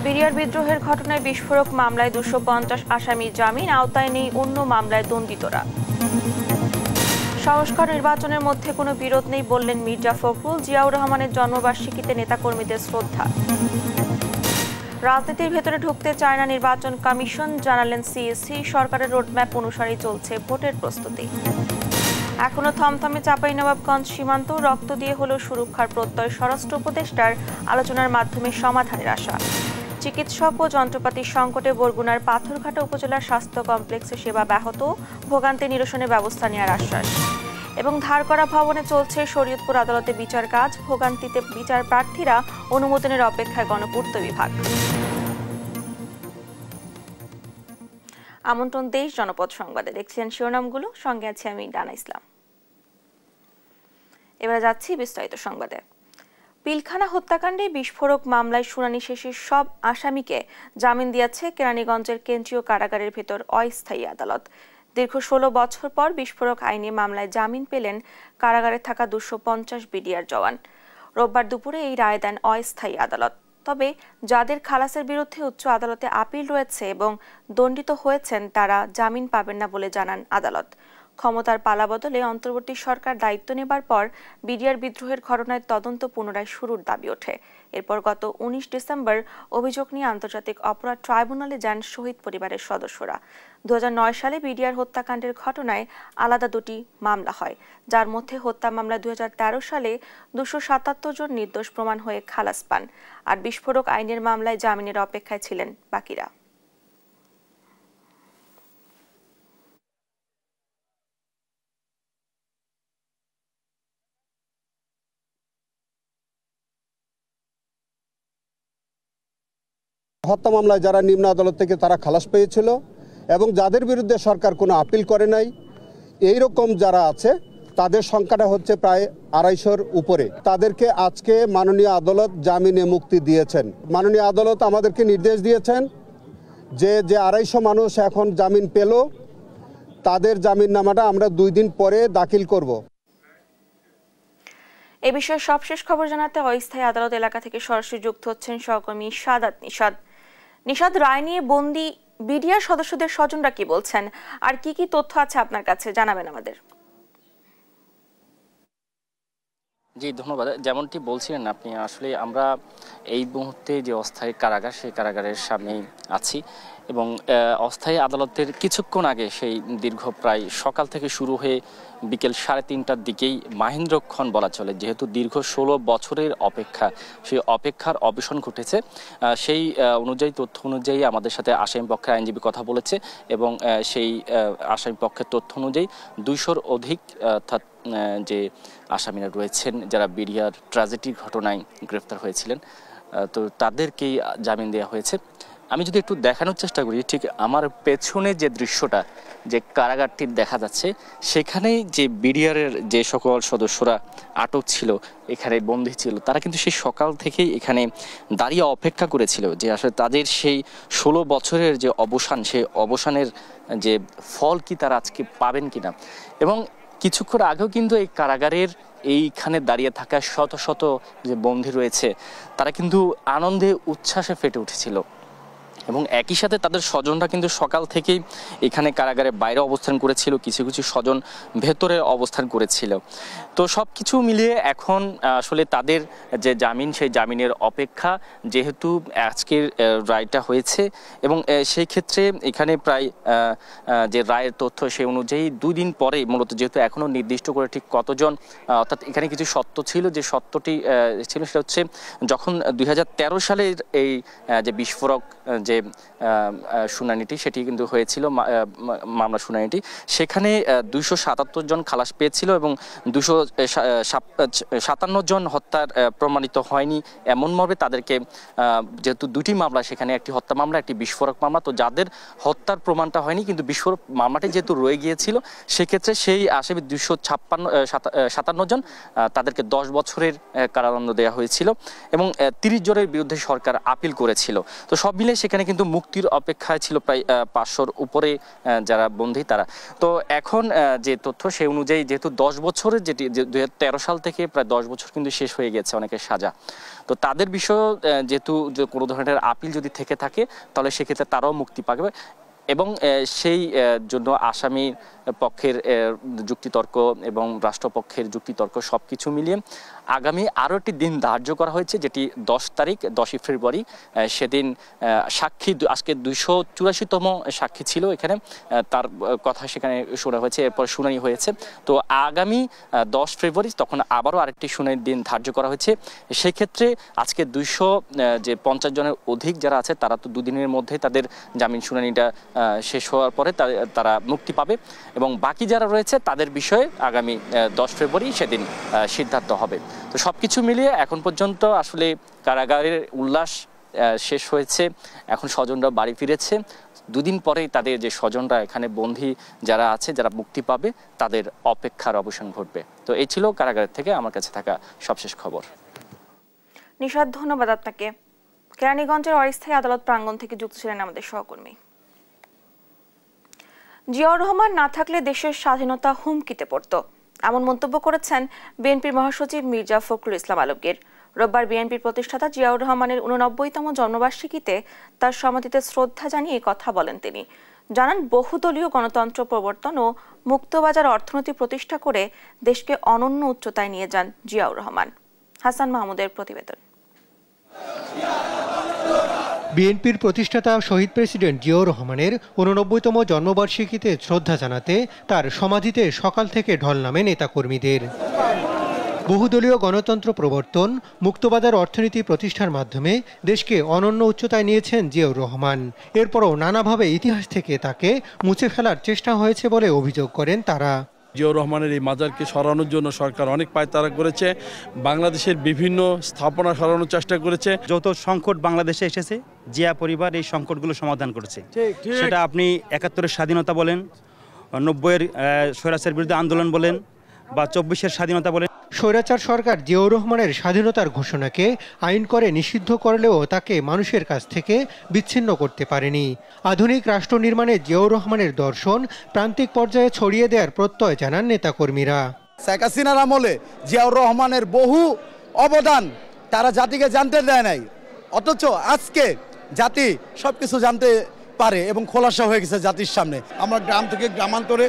BDR বিদ্রোহের ঘটনায় বিস্ফোরক মামলায় 250 আসামি জামিন আওতায় নেই অন্য মামলায় দণ্ডিতরা। সংস্কার নির্বাচনের মধ্যে কোনো বিরোধ নেই বললেন মির্জা ফখরুল। জিয়াউর রহমানের জন্মবার্ষিকীতে নেতাকর্মীদের শ্রদ্ধা। রাজনীতির ভেতরে ঢুকতে চায় না নির্বাচন কমিশন, জানালেন সিএসসি। সরকারের রোডম্যাপ অনুসারেই চলছে ভোটের প্রস্তুতি। এখনো থমথমে চাঁপাইনবাবগঞ্জ সীমান্ত, রক্ত দিয়ে হলেও সুরক্ষার প্রত্যয় স্বরাষ্ট্র উপদেষ্টার। আলোচনার মাধ্যমে সমাধানের আশা। চিকিৎসক ও যন্ত্রপাতির সংকটে বরগুনার পাথরঘাটা উপজেলার স্বাস্থ্য কমপ্লেক্সে সেবা ব্যাহত, ভোগান্তি নিরসনে ব্যবস্থা নেওয়ার আশ্বাস। এবং ধার করা ভবনে চলছে শরীয়তপুর আদালতে বিচার কাজ, ভোগান্তিতে বিচার প্রার্থীরা অনুমোদনের অপেক্ষায় গণপূর্ত বিভাগ। আমন্ত্রণ দেশ জনপদ সংবাদে, দেখছিলেন শিরোনামগুলো, সঙ্গে আছি আমি ডানা ইসলাম। এবারে যাচ্ছি বিস্তারিত সংবাদে। পিলখানা হত্যাকাণ্ডে বিস্ফোরক মামলায় শুনানি শেষে সব আসামিকে জামিন দিয়েছে কেরানীগঞ্জের কেন্দ্রীয় কারাগারের ভেতর অস্থায়ী আদালত। দীর্ঘ 16 বছর পর বিস্ফোরক আইনে মামলায় জামিন পেলেন কারাগারে থাকা 250 বিডিআর জওয়ান। রোববার দুপুরে এই রায় দেন অস্থায়ী আদালত। তবে যাদের খালাসের বিরুদ্ধে উচ্চ আদালতে আপিল রয়েছে এবং দণ্ডিত হয়েছেন তারা জামিন পাবেন না বলে জানান আদালত। ক্ষমতার পালাবদলে অন্তর্বর্তী সরকার দায়িত্ব নেবার পর বিডিআর বিদ্রোহের ঘটনায় তদন্ত পুনরায় শুরুর দাবি ওঠে। এরপর গত 19 ডিসেম্বর অভিযোগ নিয়ে আন্তর্জাতিক অপরাধ ট্রাইব্যুনালে যান শহীদ পরিবারের সদস্যরা। 2009 সালে বিডিআর হত্যাকাণ্ডের ঘটনায় আলাদা দুটি মামলা হয়, যার মধ্যে হত্যা মামলা 2013 সালে 277 জন নির্দোষ প্রমাণ হয়ে খালাস পান, আর বিস্ফোরক আইনের মামলায় জামিনের অপেক্ষায় ছিলেন বাকিরা। হত্যা মামলায় যারা নিম্ন আদালত থেকে তারা খালাস পেয়েছিল এবং যাদের বিরুদ্ধে সরকার কোনো আপিল করে নাই, এই রকম যারা আছে তাদের সংখ্যাটা হচ্ছে প্রায় 250-র উপরে। তাদেরকে আজকে মাননীয় আদালত জামিনে মুক্তি দিয়েছেন। মাননীয় আদালত আমাদেরকে নির্দেশ দিয়েছেন যে 250 মানুষ এখন জামিন পেল, তাদের জামিননামাটা আমরা 2 দিন পরে দাখিল করব। এ বিষয়ে সবশেষ খবর জানাতে অস্থায়ী আদালত এলাকা থেকে সরাসরি যুক্ত হচ্ছেন সহকর্মী সাদাত নিশাদ। নিশাদ, রায় নিয়ে বন্দী বিডিআর সদস্যদের স্বজনরা কি বলছেন, আর কি কি তথ্য আছে আপনার কাছে জানাবেন আমাদের। জি ধন্যবাদ। যেমনটি বলছিলেন আপনি, আসলে আমরা এই মুহূর্তে যে অস্থায়ী কারাগার, সেই কারাগারের সামনেই আছি এবং অস্থায়ী আদালতের কিছুক্ষণ আগে সেই দীর্ঘ প্রায় সকাল থেকে শুরু হয়ে বিকেল 3:30টার দিকেই মাহেন্দ্রক্ষণ বলা চলে, যেহেতু দীর্ঘ 16 বছরের অপেক্ষা, সেই অপেক্ষার অবসান ঘটেছে। সেই অনুযায়ী তথ্য অনুযায়ী আমাদের সাথে আসামি পক্ষের আইনজীবী কথা বলেছে এবং সেই আসামি পক্ষের তথ্য অনুযায়ী 200-র অধিক অর্থাৎ যে আসামিরা রয়েছেন যারা বিডিআর ট্র্যাজেডির ঘটনায় গ্রেফতার হয়েছিলেন, তো তাদেরকেই জামিন দেওয়া হয়েছে। আমি যদি একটু দেখানোর চেষ্টা করি, ঠিক আমার পেছনে যে দৃশ্যটা, যে কারাগারটি দেখা যাচ্ছে, সেখানেই যে বিডিআরের যে সকল সদস্যরা আটক ছিল, এখানে বন্দী ছিল, তারা কিন্তু সেই সকাল থেকেই এখানে দাঁড়িয়ে অপেক্ষা করেছিল যে আসলে তাদের সেই 16 বছরের যে অবসান, সেই অবসানের যে ফল কি তারা আজকে পাবেন কিনা। এবং কিছুক্ষণ আগেও কিন্তু এই কারাগারের এইখানে দাঁড়িয়ে থাকা শত শত যে বন্দী রয়েছে, তারা কিন্তু আনন্দে উচ্ছ্বাসে ফেটে উঠেছিল এবং একই সাথে তাদের স্বজনরা কিন্তু সকাল থেকেই এখানে কারাগারের বাইরে অবস্থান করেছিল, কিছু কিছু স্বজন ভেতরে অবস্থান করেছিল। তো সব কিছু মিলিয়ে এখন আসলে তাদের যে জামিন, সেই জামিনের অপেক্ষা, যেহেতু আজকের রায়টা হয়েছে এবং সেই ক্ষেত্রে এখানে প্রায় যে রায়ের তথ্য সেই অনুযায়ী 2 দিন পরে, মূলত যেহেতু এখনও নির্দিষ্ট করে ঠিক কতজন, অর্থাৎ এখানে কিছু সত্য ছিল, যে সত্যটি ছিল সেটা হচ্ছে যখন 2013 সালের এই যে বিস্ফোরক যে শুনানিটি সেটি কিন্তু হয়েছিল, মামলা শুনানিটি, সেখানে 277 জন খালাস পেয়েছিল এবং 257 জন হত্যার প্রমাণিত হয়নি এমনভাবে তাদেরকে, যেহেতু 2টি মামলা, সেখানে একটি হত্যা মামলা, একটি বিস্ফোরক মামলা, তো যাদের হত্যার প্রমাণটা হয়নি কিন্তু বিস্ফোরক মামলাটি যেহেতু রয়ে গিয়েছিল, সেক্ষেত্রে সেই আসামি 257 জন, তাদেরকে 10 বছরের কারাদণ্ড দেওয়া হয়েছিল এবং 30 জনের বিরুদ্ধে সরকার আপিল করেছিল। তো সব মিলে সেখানে কিন্তু মুক্তির অপেক্ষায় ছিল প্রায় 500-র উপরে যারা বন্দী তারা। তো এখন যে তথ্য সেই অনুযায়ী যেহেতু 10 বছরের যেটি 2013 সাল থেকে প্রায় 10 বছর কিন্তু শেষ হয়ে গেছে অনেকের সাজা, তো তাদের বিষয়ে যেহেতু কোনো ধরনের আপিল যদি থেকে থাকে তাহলে সেক্ষেত্রে তারাও মুক্তি পাবে এবং সেই জন্য আসামি পক্ষের যুক্তিতর্ক এবং রাষ্ট্রপক্ষের যুক্তিতর্ক সবকিছু মিলিয়ে আগামী আরও একটি দিন ধার্য করা হয়েছে, যেটি 10 তারিখ 10ই ফেব্রুয়ারি। সেদিন সাক্ষী আজকে 284তম সাক্ষী ছিল এখানে, তার কথা সেখানে শোনা হয়েছে, এরপর শুনানি হয়েছে। তো আগামী 10 ফেব্রুয়ারি তখন আবারও আরেকটি শুনানির দিন ধার্য করা হয়েছে। সেই ক্ষেত্রে আজকে 250 জনের অধিক যারা আছে তারা তো দুদিনের মধ্যে তাদের জামিন শুনানিটা শেষ হওয়ার পরে তারা মুক্তি পাবে এবং বাকি যারা রয়েছে তাদের বিষয়ে আগামী 10 ফেব্রুয়ারি সেদিন সিদ্ধান্ত হবে। তো সবকিছু মিলিয়ে এখন পর্যন্ত আসলে কারাগারের উল্লাস শেষ হয়েছে, এখন স্বজনরা বাড়ি ফিরেছে। দুদিন পরেই তাদের যে স্বজনরা এখানে বন্দী যারা আছে যারা মুক্তি পাবে তাদের অপেক্ষার অবসান ঘটবে। তো এই ছিল কারাগারের থেকে আমার কাছে থাকা সবশেষ খবর। নিশাদ, ধন্যবাদ আপনাকে। কেরানীগঞ্জের অস্থায়ী আদালত প্রাঙ্গণ থেকে যুক্ত ছিলেন আমাদের সহকর্মী। জিয়াউর রহমান না থাকলে দেশের স্বাধীনতা হুমকিতে পড়ত, এমন মন্তব্য করেছেন বিএনপির মহাসচিব মির্জা ফখরুল ইসলাম আলমগীর। রোববার বিএনপির প্রতিষ্ঠাতা জিয়াউর রহমানের 89তম জন্মবার্ষিকীতে তার সমাধিতে শ্রদ্ধা জানিয়ে কথা বলেন তিনি। জানান, বহুদলীয় গণতন্ত্র প্রবর্তন ও মুক্তবাজার অর্থনীতি প্রতিষ্ঠা করে দেশকে অনন্য উচ্চতায় নিয়ে যান জিয়াউর রহমান। হাসান মাহমুদের প্রতিবেদন। বিএনপির প্রতিষ্ঠাতা শহীদ প্রেসিডেন্ট জিয়াউর রহমানের 89তম জন্মবার্ষিকীতে শ্রদ্ধা জানাতে তার সমাধিতে সকাল থেকে ঢল নামে নেতাকর্মীদের। বহুদলীয় গণতন্ত্র প্রবর্তন, মুক্তবাজার অর্থনীতি প্রতিষ্ঠার মাধ্যমে দেশকে অনন্য উচ্চতায় নিয়েছেন জিয়াউর রহমান। এরপরও নানাভাবে ইতিহাস থেকে তাকে মুছে ফেলার চেষ্টা হয়েছে বলে অভিযোগ করেন তারা। জিয়াউর রহমানের এই মাজারকে সরানোর জন্য সরকার অনেক পায়তারা করেছে, বাংলাদেশের বিভিন্ন স্থাপনা সরানোর চেষ্টা করেছে। যত সংকট বাংলাদেশে এসেছে জিয়া পরিবার এই সংকটগুলো সমাধান করেছে। সেটা আপনি 71-এর স্বাধীনতা বলেন, 90-এর স্বৈরাচারের বিরুদ্ধে আন্দোলন বলেন, বা 24-এর স্বাধীনতা বলেন। স্বৈরাচার সরকার জিয়াউর রহমানের স্বাধীনতার ঘোষণাকে আইন করে নিষিদ্ধ করলেও তাকে মানুষের কাছ থেকে বিচ্ছিন্ন করতে পারেনি। আধুনিক রাষ্ট্র নির্মাণে জিয়াউর রহমানের দর্শন প্রান্তিক পর্যায়ে ছড়িয়ে দেওয়ার প্রত্যয় জানান নেতাকর্মীরা। শেখ হাসিনার আমলে জিয়াউর রহমানের বহু অবদান তারা জাতিকে জানতে দেয় নাই, অথচ আজকে জাতি সবকিছু জানতে পারে এবং খোলাসা হয়ে গেছে জাতির সামনে। আমরা গ্রাম থেকে গ্রামান্তরে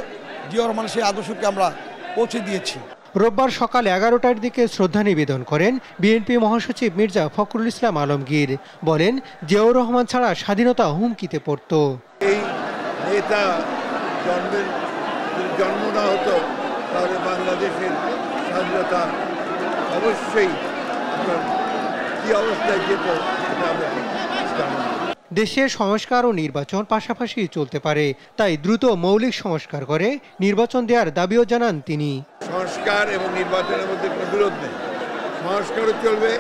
জিয়াউর রহমানের সেই আদর্শকে আমরা পৌঁছে দিয়েছি। রোববার সকাল 11টার দিকে শ্রদ্ধা নিবেদন করেন বিএনপি মহাসচিব মির্জা ফখরুল ইসলাম আলমগীর। বলেন, জিয়াউর রহমান ছাড়া স্বাধীনতা হুমকিতে পড়ত। এই নেতা জন্ম না হতো তাহলে বাংলাদেশের স্বাধীনতা অবশ্যই কি অবস্থায় যেত আমরা জানি। দেশের সংস্কার ও নির্বাচন পাশাপাশি চলতে পারে, তাই দ্রুত মৌলিক সংস্কার করে নির্বাচন দেওয়ার দাবিও জানান তিনি। সংস্কার এবং নির্বাচনের মধ্যে কোনো বিরোধ নেই, সংস্কারও চলবে,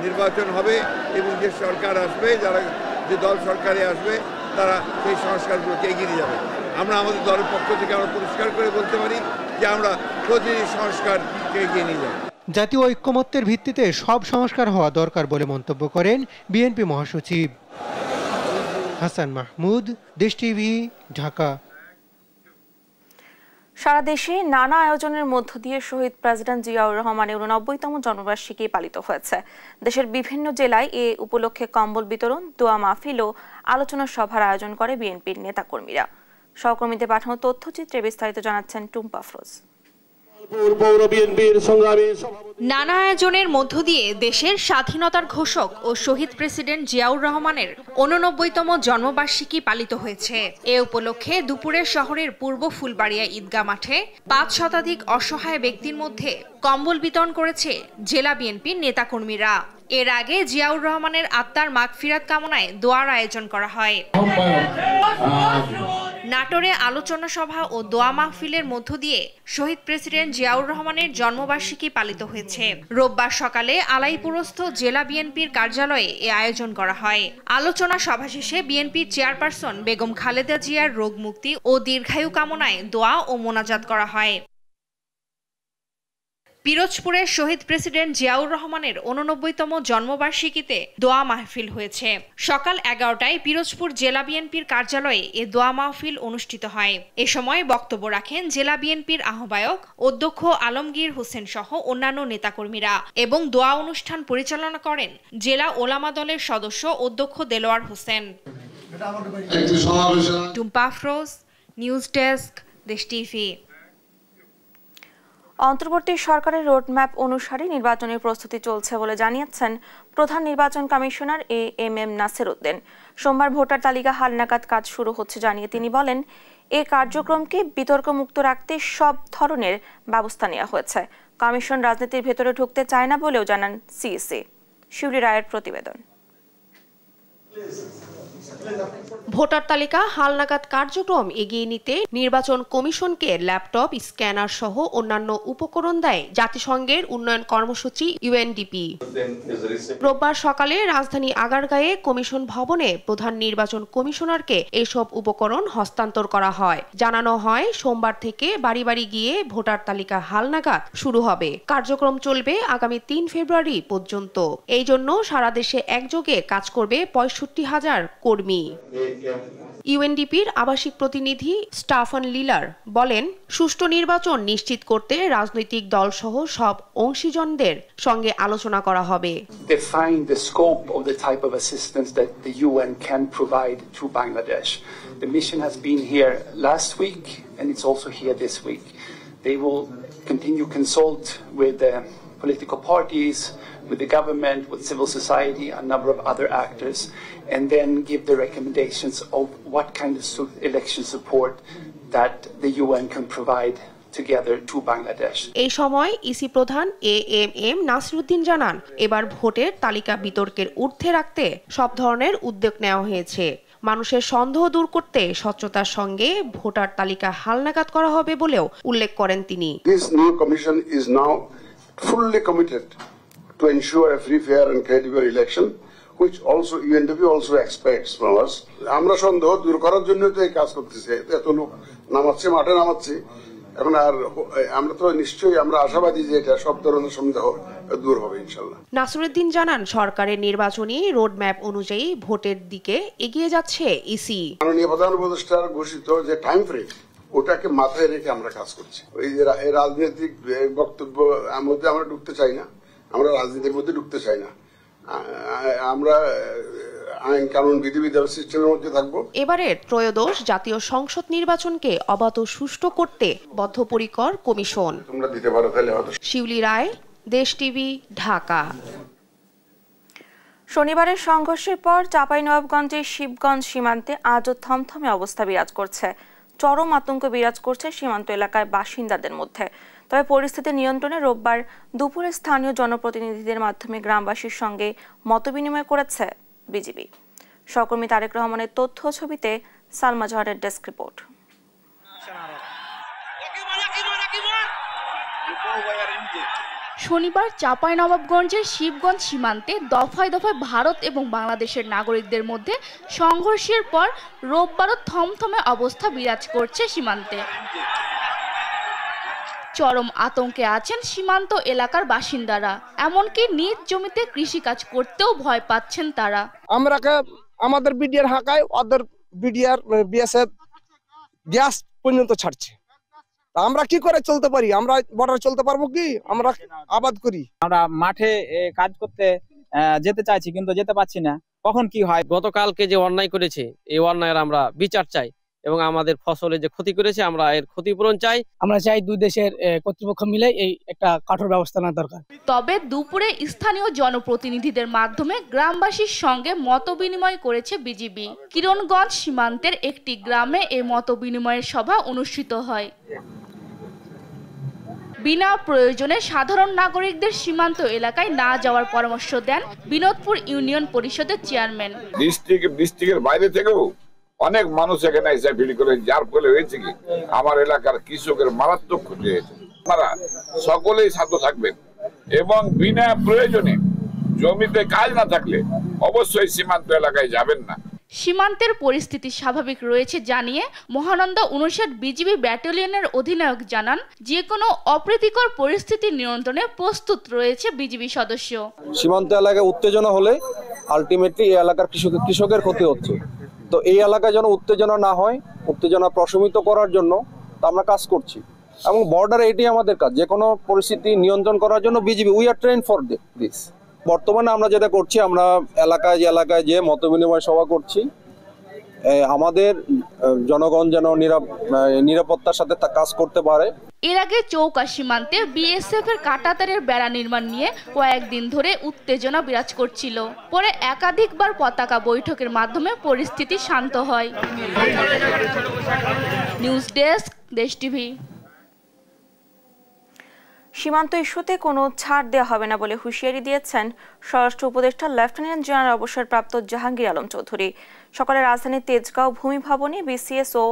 নির্বাচন হবে এবং যে সরকার আসবে, যারা যে দল সরকারে আসবে তারা সেই সংস্কারগুলোকে এগিয়ে নিয়ে যাবে। আমরা আমাদের দলের পক্ষ থেকে আমরা পরিষ্কার করে বলতে পারি যে আমরা প্রতিটি সংস্কারকে এগিয়ে নিয়ে যাব। জাতীয় ঐক্যমত্যের ভিত্তিতে সব সংস্কার হওয়া দরকার বলে মন্তব্য করেন বিএনপি মহাসচিব। হাসান মাহমুদ, দেশ টিভি, ঢাকা। সারা দেশে নানা আয়োজনের মধ্য দিয়ে শহীদ প্রেসিডেন্ট জিয়াউর রহমানের 89তম জন্মবার্ষিকী পালিত হয়েছে। দেশের বিভিন্ন জেলায় এ উপলক্ষে কম্বল বিতরণ, দোয়া মাহফিল ও আলোচনা সভার আয়োজন করে বিএনপির নেতাকর্মীরা। সহকর্মীদের পাঠানো তথ্যচিত্রে বিস্তারিত জানাচ্ছেন টুম্পা ফরোজ। নানা আয়োজনের মধ্য দিয়ে দেশের স্বাধীনতার ঘোষক ও শহীদ প্রেসিডেন্ট জিয়াউর রহমানের 89তম জন্মবার্ষিকী পালিত হয়েছে। এ উপলক্ষে দুপুরে শহরের পূর্ব ফুলবাড়িয়া ঈদগাহ মাঠে 5 শতাধিক অসহায় ব্যক্তির মধ্যে কম্বল বিতরণ করেছে জেলা বিএনপির নেতাকর্মীরা। এর আগে জিয়াউর রহমানের আত্মার মাগফিরাত কামনায় দোয়ার আয়োজন করা হয়। নাটোরে আলোচনা সভা ও দোয়া মাহফিলের মধ্য দিয়ে শহীদ প্রেসিডেন্ট জিয়াউর রহমানের জন্মবার্ষিকী পালিত হয়েছে। রোববার সকালে আলাইপুরস্থ জেলা বিএনপির কার্যালয়ে এ আয়োজন করা হয়। আলোচনা সভা শেষে বিএনপির চেয়ারপারসন বেগম খালেদা জিয়ার রোগ মুক্তি ও দীর্ঘায়ু কামনায় দোয়া ও মোনাজাত করা হয়। পিরোজপুরের শহীদ প্রেসিডেন্ট জিয়াউর রহমানের 89তম জন্মবার্ষিকীতে দোয়া মাহফিল হয়েছে। সকাল 11টায় পিরোজপুর জেলা বিএনপির কার্যালয়ে এ দোয়া মাহফিল অনুষ্ঠিত হয়। এ সময় বক্তব্য রাখেন জেলা বিএনপির আহ্বায়ক অধ্যক্ষ আলমগীর হোসেন সহ অন্যান্য নেতাকর্মীরা এবং দোয়া অনুষ্ঠান পরিচালনা করেন জেলা ওলামা দলের সদস্য অধ্যক্ষ দেলোয়ার হোসেন। টুম্পা আফরোজ, নিউজ ডেস্ক, দেশ টিভি। অন্তর্বর্তী সরকারের রোডম্যাপ অনুসারে নির্বাচনের প্রস্তুতি চলছে বলে জানিয়েছেন প্রধান নির্বাচন কমিশনার এএমএম নাসির উদ্দিন। সোমবার ভোটার তালিকা হালনাগাদ কাজ শুরু হচ্ছে জানিয়ে তিনি বলেন, এই কার্যক্রমকে বিতর্কমুক্ত রাখতে সব ধরনের ব্যবস্থা নেওয়া হয়েছে। কমিশন রাজনীতির ভেতরে ঢুকতে চায় না বলেও জানান সিইসি। শিউলি রায়ের প্রতিবেদন। ভোটার তালিকা হালনাগাদ কার্যক্রম এগিয়ে নিতে নির্বাচন কমিশনকে ল্যাপটপ, স্ক্যানার সহ অন্যান্য উপকরণ দেয় জাতিসংঘের উন্নয়ন কর্মসূচি ইউএনডিপি। রোববার সকালে রাজধানী আগারগাঁয়ে কমিশন ভবনে প্রধান নির্বাচন কমিশনারকে এসব উপকরণ হস্তান্তর করা হয়। জানানো হয়, সোমবার থেকে বাড়ি বাড়ি গিয়ে ভোটার তালিকা হালনাগাদ শুরু হবে। কার্যক্রম চলবে আগামী 3 ফেব্রুয়ারি পর্যন্ত। এই জন্য সারা দেশে একযোগে কাজ করবে 65,000 কর্মী। ইউএনডিপির আবাসিক প্রতিনিধি স্টাফান লিলার বলেন, সুষ্ঠু নির্বাচন নিশ্চিত করতে রাজনৈতিক দল সহ সব অংশীজনদের সঙ্গে আলোচনা করা হবে। Define the scope of the type of assistance that the UN can provide to Bangladesh. The mission has been here last week and it's also here this week. They will continue consult with the political parties, with the government, with civil society, a number of other actors, and then give the recommendations of what kind of election support that the UN can provide together to Bangladesh. এই সময় EC প্রধান AMM Nasir Uddin জানান, এবার ভোটের তালিকা বিতর্কের ঊর্ধ্বে রাখতে সব ধরনের উদ্যোগ নেওয়া হয়েছে। মানুষের সন্দেহ দূর করতে স্বচ্ছতার সঙ্গে ভোটার তালিকা হালনাগাদ করা হবে বলেও উল্লেখ করেন তিনি। This new commission is now fully committed to ensure a free, fair and credible election, which also UNDP also expects from us. আমরা সন্দেহ দূর করার জন্য তো এই কাজ করতেছি, এত লোক নামাচ্ছে, মাঠে নামাচ্ছে। এখন আর আমরা তো নিশ্চয়ই আমরা আশাবাদী যে এটা সব ধরনের সন্দেহ দূর হবে ইনশাআল্লাহ। নাসিরউদ্দিন জানান, সরকারের নির্বাচনী রোডম্যাপ অনুযায়ী ভোটের দিকে এগিয়ে যাচ্ছে ইসি। মাননীয় প্রধান উপদেষ্টার ঘোষিত যে টাইম ফ্রেম, ওটাকে মাথায় রেখে আমরা কাজ করছি। ওই যে রাজনৈতিক বক্তব্য মধ্যে আমরা ঢুকতে চাই না, আমরা রাজনীতির মধ্যে ঢুকতে চাই না, আমরা আইন কানুন বিধিবিধান সিস্টেমের মধ্যে থাকবো। এবারের ত্রয়োদশ জাতীয় সংসদ নির্বাচনকে অবাধ ও সুষ্ঠু করতে বদ্ধপরিকর কমিশন। তোমরা দিতে পারো তাহলে হয়তো। শিউলি রায়, দেশ টিভি, ঢাকা। শনিবারের সংঘর্ষের পর চাঁপাইনবাবগঞ্জের শিবগঞ্জ সীমান্তে আজও থমথমে অবস্থা বিরাজ করছে। চরম আতঙ্ক বিরাজ করছে সীমান্ত এলাকায় বাসিন্দাদের মধ্যে। তবে পরিস্থিতি নিয়ন্ত্রণে রোববার দুপুরে স্থানীয় জনপ্রতিনিধিদের মাধ্যমে গ্রামবাসীর সঙ্গে মতবিনিময় করেছে বিজিবি। সহকর্মী তারেক রহমানের তথ্য ছবিতে সালমা জহরের ডেস্ক রিপোর্ট। শনিবার চাঁপাইনবাবগঞ্জের শিবগঞ্জ সীমান্তে দফায় দফায় ভারত এবং বাংলাদেশের নাগরিকদের মধ্যে সংঘর্ষের পর রোববারও থমথমে অবস্থা বিরাজ করছে সীমান্তে। চরম আতঙ্কে আছেন সীমান্ত এলাকার বাসিন্দারা, এমনকি নিজ জমিতে কৃষিকাজ করতেও ভয় পাচ্ছেন তারা। আমরা আমাদের বিডিআর হাঁকায় ওদের বিডিআর বিএসএফ গ্যাস পর্যন্ত ছাড়ছে, আমরা কি করে চলতে পারি? আমরা বর্ডার চলতে পারবো কি? আমরা আবাদ করি, আমরা মাঠে কাজ করতে যেতে চাইছি কিন্তু যেতে পারছি না। কখন কি হয়? গতকালকে যে অন্যায় করেছে, এই অন্যায়ের আমরা বিচার চাই এবং আমাদের ফসলে যে ক্ষতি করেছে আমরা এর ক্ষতিপূরণ চাই। আমরা চাই দুই দেশের কর্তৃপক্ষ মিলে এই একটা কঠোর ব্যবস্থা নেওয়া দরকার। তবে দুপুরে স্থানীয় জনপ্রতিনিধিদের মাধ্যমে গ্রামবাসীর সঙ্গে মতবিনিময় করেছে বিজিবি। কিরণগঞ্জ সীমান্তের একটি গ্রামে এই মতবিনিময়ের সভা অনুষ্ঠিত হয়। বিনা প্রয়োজনে সাধারণ নাগরিকদের সীমান্ত এলাকায় না যাওয়ার পরামর্শ দেন বিনোদপুর ইউনিয়ন পরিষদের চেয়ারম্যান। ডিস্ট্রিক্টের বাইরে থেকেও অনেক মানুষ এখানে এসে ভিড় করে, যার ফলে হয়েছে কি আমার এলাকার কৃষকের মারাত্মক ক্ষতি হয়েছে। আপনারা সকলেই শান্ত থাকবেন এবং বিনা প্রয়োজনে জমিতে কাজ না থাকলে অবশ্যই সীমান্ত এলাকায় যাবেন না। সীমান্তের পরিস্থিতি স্বাভাবিক রয়েছে জানিয়ে মহানন্দা ৫৯ বিজিবি ব্যাটালিয়নের অধিনায়ক জানান, যে কোনো অপ্রীতিকর পরিস্থিতি নিয়ন্ত্রণে প্রস্তুত রয়েছে বিজিবি সদস্য। সীমান্ত এলাকায় উত্তেজনা হলে আলটিমেটলি এই এলাকার কৃষকের ক্ষতি হচ্ছে। তো এই এলাকায় যেন উত্তেজনা না হয়, উত্তেজনা প্রশমিত করার জন্য আমরা কাজ করছি এবং বর্ডারে এটি আমাদের কাজ, যে কোনো পরিস্থিতি নিয়ন্ত্রণ করার জন্য BGB we are train for this. বর্তমানে আমরা যেটা করছি, আমরা এলাকায় যে মতবিনিময় সভা করছি, আমাদের জনগণ যেন নিরাপত্তার সাথে কাজ করতে পারে। এর আগে চৌকা সীমান্তে বিএসএফ এর কাঁটাতারের বেড়া নির্মাণ নিয়ে কয়েকদিন ধরে উত্তেজনা বিরাজ করছিল। পরে একাধিকবার পতাকা বৈঠকের মাধ্যমে পরিস্থিতি শান্ত হয়। নিউজ ডেস্ক, দেশ টিভি। সীমান্ত ইস্যুতে কোনো ছাড় দেওয়া হবে না বলে হুঁশিয়ারি দিয়েছেন স্বরাষ্ট্র উপদেষ্টা লেফটেন্যান্ট জেনারেল অবসরপ্রাপ্ত জাহাঙ্গীর আলম চৌধুরী। সকালে রাজধানীর তেজগাঁও ভূমি ভবনে বিসিএস ও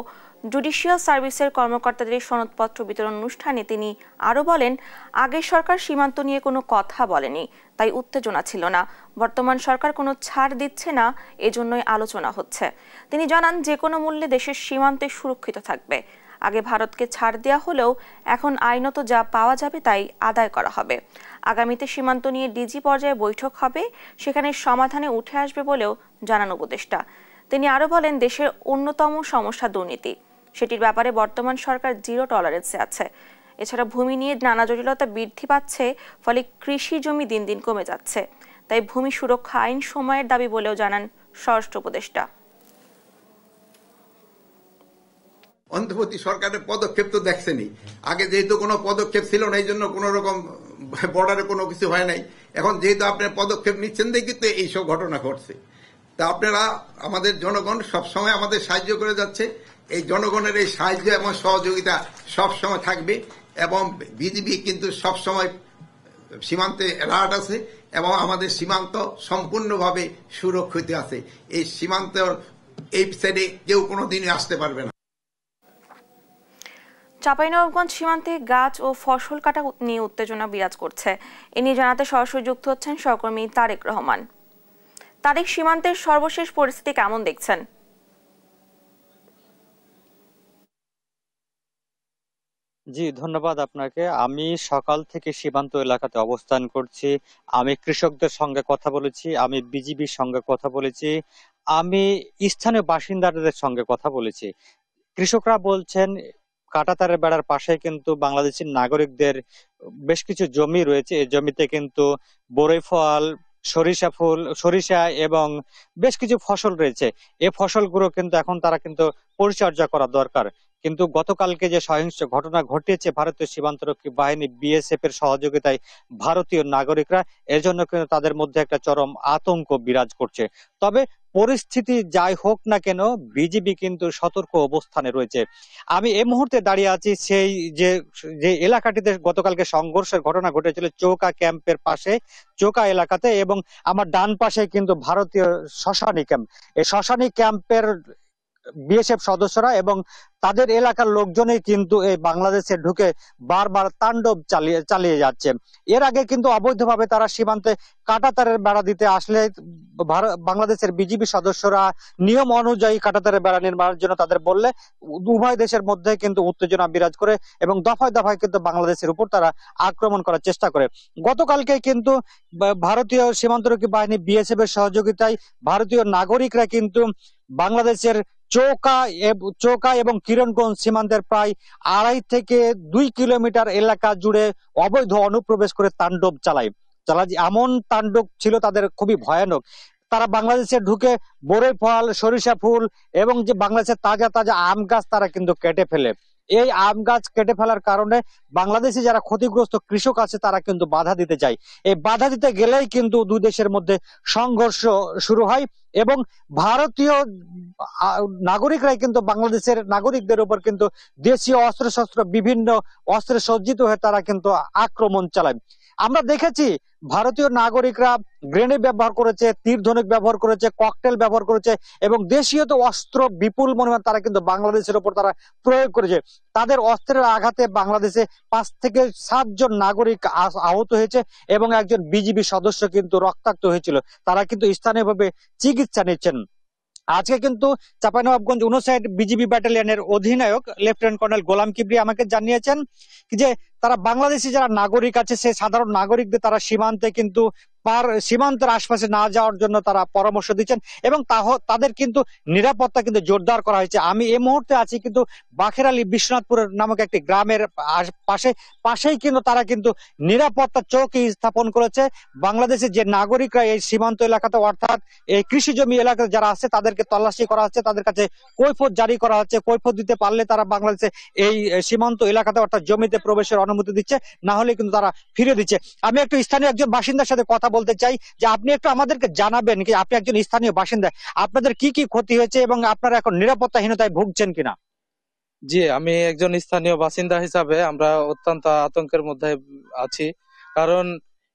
জুডিশিয়াল সার্ভিসের কর্মকর্তাদের সনদপত্র বিতরণ অনুষ্ঠানে তিনি আরও বলেন, আগের সরকার সীমান্ত নিয়ে কোনো কথা বলেনি, তাই উত্তেজনা ছিল না। বর্তমান সরকার কোনো ছাড় দিচ্ছে না, এজন্যই আলোচনা হচ্ছে। তিনি জানান, যে কোনো মূল্যে দেশের সীমান্তে সুরক্ষিত থাকবে। আগে ভারতকে ছাড় দেওয়া হলেও এখন আইনত যা পাওয়া যাবে তাই আদায় করা হবে। আগামীতে সীমান্ত নিয়ে ডিজি পর্যায়ে বৈঠক হবে, সেখানে সমাধানে উঠে আসবে বলেও জানান উপদেষ্টা। তিনি আরও বলেন, দেশের অন্যতম সমস্যা দুর্নীতি, সেটির ব্যাপারে বর্তমান সরকার জিরো টলারেন্সে আছে। এছাড়া ভূমি নিয়ে নানা জটিলতা বৃদ্ধি পাচ্ছে, ফলে কৃষি জমি দিন দিন কমে যাচ্ছে। তাই ভূমি সুরক্ষা আইন সময়ের দাবি বলেও জানান স্বরাষ্ট্র উপদেষ্টা। অন্তর্বর্তী সরকারের পদক্ষেপ তো দেখছেনি। আগে যেহেতু কোনো পদক্ষেপ ছিল না, এই জন্য কোনো রকম বর্ডারে কোনো কিছু হয় নাই। এখন যেহেতু আপনার পদক্ষেপ নিচ্ছেন দেখি তো এইসব ঘটনা ঘটছে। তা আপনারা, আমাদের জনগণ সবসময় আমাদের সাহায্য করে যাচ্ছে। এই জনগণের এই সাহায্য এবং সহযোগিতা সবসময় থাকবে এবং বিজিবি কিন্তু সবসময় সীমান্তে অ্যালার্ট আছে এবং আমাদের সীমান্ত সম্পূর্ণভাবে সুরক্ষিত আছে। এই সীমান্ত এই সাইডে কেউ কোনোদিনই আসতে পারবে না। চাঁপাইনবাবগঞ্জ সীমান্তে গাছ ও ফসল কাটা নিয়ে উত্তেজনা বিরাজ করছে। এ নিয়ে জানাতে সরাসরি যুক্ত হচ্ছেন সহকর্মী তারেক রহমান। তারেক, সীমান্তের সর্বশেষ পরিস্থিতি কেমন দেখছেন? জি, ধন্যবাদ আপনাকে। আমি সকাল থেকে সীমান্ত এলাকাতে অবস্থান করছি। আমি কৃষকদের সঙ্গে কথা বলেছি, আমি বিজিবির সঙ্গে কথা বলেছি, আমি স্থানীয় বাসিন্দাদের সঙ্গে কথা বলেছি। কৃষকরা বলছেন, কাঁটাতারের বেড়ার পাশে কিন্তু বাংলাদেশের নাগরিকদের বেশ কিছু জমি রয়েছে। এই জমিতে কিন্তু বরই ফল, সরিষা এবং বেশ কিছু ফসল রয়েছে। এই ফসলগুলো কিন্তু এখন তারা কিন্তু পরিচর্যা করা দরকার। কিন্তু গতকালকে যে সহিংস ঘটনা ঘটিয়েছে ভারতীয় সীমান্তরক্ষী বাহিনী বিএসএফ এর সহযোগিতায় ভারতীয় নাগরিকরা, এর জন্য কিন্তু তাদের মধ্যে একটা চরম আতঙ্ক বিরাজ করছে। তবে পরিস্থিতি যাই হোক না কেন, বিজিবি কিন্তু সতর্ক অবস্থানে রয়েছে। আমি এই মুহূর্তে দাঁড়িয়ে আছি সেই যে এলাকাটিতে গতকালকে সংঘর্ষের ঘটনা ঘটেছিল, চৌকা ক্যাম্পের পাশে, চৌকা এলাকাতে, এবং আমার ডান পাশে কিন্তু ভারতীয় শ্মশানী ক্যাম্প। এই শ্মশানী ক্যাম্পের বিএসএফ সদস্যরা এবং তাদের এলাকার লোকজনই কিন্তু এই বাংলাদেশে ঢুকে বারবার তাণ্ডব চালিয়ে যাচ্ছে। এর আগে কিন্তু অবৈধভাবে তারা সীমান্তে কাঁটাতারের বেড়া দিতে আসলে বাংলাদেশের বিজিবি সদস্যরা নিয়ম অনুযায়ী কাঁটাতারের বেড়া নির্মাণের জন্য তাদের বললে উভয় দেশের মধ্যে কিন্তু উত্তেজনা বিরাজ করে এবং দফায় দফায় কিন্তু বাংলাদেশের উপর তারা আক্রমণ করার চেষ্টা করে। গতকালকে কিন্তু ভারতীয় সীমান্তরক্ষী বাহিনী বিএসএফ এর সহযোগিতায় ভারতীয় নাগরিকরা কিন্তু বাংলাদেশের চৌকা এবং কিরণগঞ্জ সীমান্তের প্রায় 2.5 থেকে 2 কিলোমিটার এলাকা জুড়ে অবৈধ অনুপ্রবেশ করে তাণ্ডব চালায়। এমন তাণ্ডব ছিল তাদের খুবই ভয়ানক। তারা বাংলাদেশে ঢুকে বরই ফল, সরিষা ফুল এবং যে বাংলাদেশের তাজা তাজা আম গাছ তারা কিন্তু কেটে ফেলে। এই আম গাছ কেটে ফেলার কারণে বাংলাদেশে যারা ক্ষতিগ্রস্ত কৃষক আছে তারা কিন্তু বাধা দিতে চায়। এই বাধা দিতে গেলেই কিন্তু দুই দেশের মধ্যে সংঘর্ষ শুরু হয় এবং ভারতীয় নাগরিকরাই কিন্তু বাংলাদেশের নাগরিকদের উপর কিন্তু দেশীয় অস্ত্রশস্ত্র, বিভিন্ন অস্ত্রে সজ্জিত হয়ে তারা কিন্তু আক্রমণ চালায়। আমরা দেখেছি ভারতীয় নাগরিকরা গ্রেনেড ব্যবহার করেছে, তীর ধনুক ব্যবহার করেছে, ককটেল ব্যবহার করেছে এবং দেশীয় তো অস্ত্র বিপুল পরিমাণ তারা কিন্তু বাংলাদেশের উপর তারা প্রয়োগ করেছে। তাদের অস্ত্রের আঘাতে বাংলাদেশে 5 থেকে 7 জন নাগরিক আহত হয়েছে এবং একজন বিজিবি সদস্য কিন্তু রক্তাক্ত হয়েছিল। তারা কিন্তু স্থানীয়ভাবে চিকিৎসা নিচ্ছেন। আজকে কিন্তু চাঁপাইনবাবগঞ্জ 59 বিজিবি ব্যাটালিয়নের অধিনায়ক লেফটেন্যান্ট কর্নেল গোলাম কিবরিয়া আমাকে জানিয়েছেন যে তারা বাংলাদেশি যারা নাগরিক আছে সেই সাধারণ নাগরিকদের তারা সীমান্তে কিন্তু সীমান্তের আশপাশে না যাওয়ার জন্য তারা পরামর্শ দিচ্ছেন এবং তাদের কিন্তু নিরাপত্তা কিন্তু জোরদার করা হয়েছে। আমি এই মুহূর্তে আছি কিন্তু বাখেরআলী বিশ্বনাথপুরের নামক একটি গ্রামের পাশেই কিন্তু তারা কিন্তু নিরাপত্তা চৌকি স্থাপন করেছে। বাংলাদেশের যে নাগরিকরা এই সীমান্ত এলাকাতে অর্থাৎ এই কৃষি জমি এলাকাতে যারা আছে তাদেরকে তল্লাশি করা হচ্ছে, তাদের কাছে কৈফিয়ত জারি করা হচ্ছে। কৈফিয়ত দিতে পারলে তারা বাংলাদেশে এই সীমান্ত এলাকাতে অর্থাৎ জমিতে প্রবেশের অনুমতি দিচ্ছে, না হলে কিন্তু তারা ফিরে দিচ্ছে। আমি একটু স্থানীয় একজন বাসিন্দার সাথে কথা বলতে চাই যে আপনি একটু আমাদেরকে জানাবেন কি আপনি একজন স্থানীয় বাসিন্দা, আপনাদের কি কি ক্ষতি হয়েছে এবং আপনারা এখন নিরাপত্তাহীনতায় ভুগছেন কিনা? জি, আমি একজন স্থানীয় বাসিন্দা হিসাবে আমরা অত্যন্ত আতঙ্কের মধ্যে আছি, কারণ